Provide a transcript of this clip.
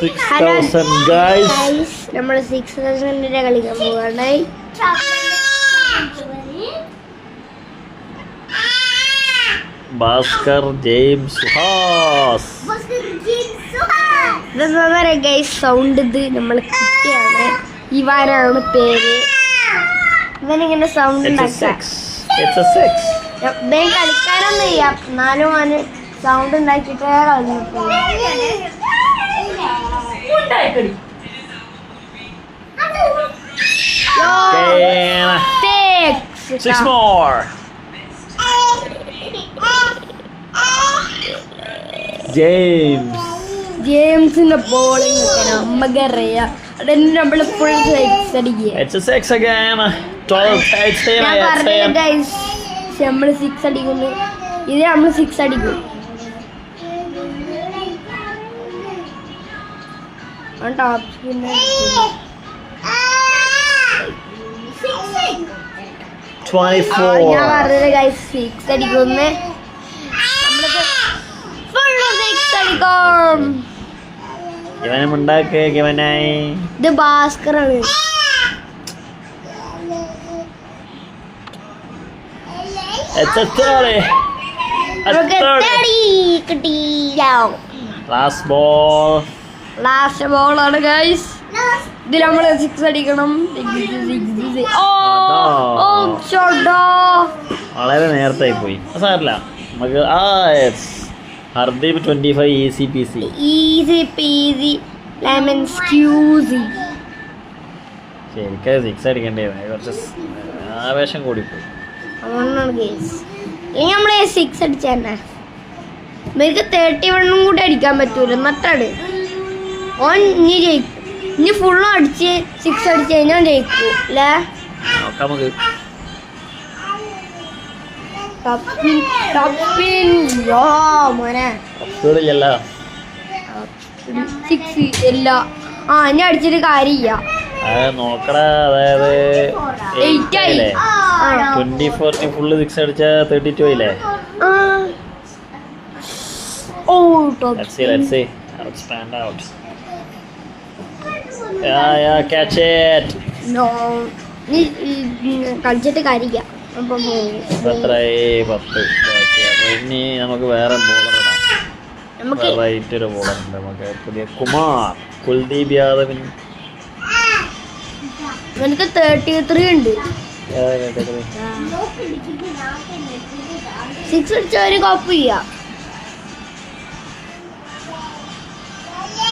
6,000 guys. നമ്മൾ 6,000 കളിക്കാൻ പോവാണ്. ഭാസ്കർ ജെയിംസ് സുഹാസ്. ഇതെന്താ പറയാ ഗൈസ്, സൗണ്ട് ഇത് നമ്മൾ കുട്ടിയാണ്. ഇവാനാണ് പേര്. ഇവനിങ്ങനെ സൗണ്ട് ഉണ്ടാക്കാം. കളിക്കാനൊന്നും ചെയ്യാം, എന്നാലും അവന് സൗണ്ട് ഉണ്ടാക്കിയിട്ടേ കളിഞ്ഞിട്ടുള്ളൂ. 6 more. ജെയിംസിന്റെ ബോളിംഗ് നമുക്കറിയാം. അതിന് നമ്മള് ഫുൾ സിക്സ് അടിക്കുക. നമ്മള് സിക്സ് അടിക്കുന്നു. ഇത് നമ്മള് സിക്സ് അടിക്കും. Top spinner 24. ഞാൻ പറഞ്ഞത് ഗൈസ്, സിക്സ് അടിക്കുന്നു. നമ്മളിത് ഫുള്ള് സിക്സ് അടിക്കും. ഇത് ഭാസ്കറാണ്. Last ബോളാണ് guys. ഇതിൽ നമ്മള് സിക്സ് അടിക്കണം. വളരെ നേരത്തെ പോയി. സാറില്ല നമുക്ക് ഹർദീപ് 25 ഈസി പീസി. ശരിക്കും സിക്സ് അടിക്കേണ്ടി കുറച്ച് ആവേശം കൂടിപ്പോയി. അതുകൊണ്ടാണ് ഗൈസ്. ഇനി നമ്മള് സിക്സ് അടിച്ച തന്നെ ഇവർക്ക് 31 കൂടി അടിക്കാൻ പറ്റൂല. എന്നിട്ടാണ് ഓൻ ഇനി ജയിക്കും. ഇനി ഫുള്ളും അടിച്ച് സിക്സ് അടിച്ച് കഴിഞ്ഞാൽ ജയിക്കൂ അല്ലേ? സിക്സ് ഇല്ല. ഇനി അടിച്ചിട്ട് കാര്യമില്ല. നോക്കടാ, അതായത് 24 ഫുള്ള് സിക്സ് അടിച്ച 32 ഇല്ലേ? Let's see. Let's stand out. Yeah, catch it. No. കളിച്ചിട്ട് കാര്യമില്ല. ഇനി നമുക്ക് വേറെ ബോളർ ഇടാം. റൈറ്റ് ഒരു ബോളർ ഉണ്ട് നമുക്ക്, പുതിയ കുൽദീപ് യാദവിന്. എനിക്ക് 33 ഉണ്ട്. സിക്സ് അടിച്ച ഒരു കുഴപ്പമില്ല.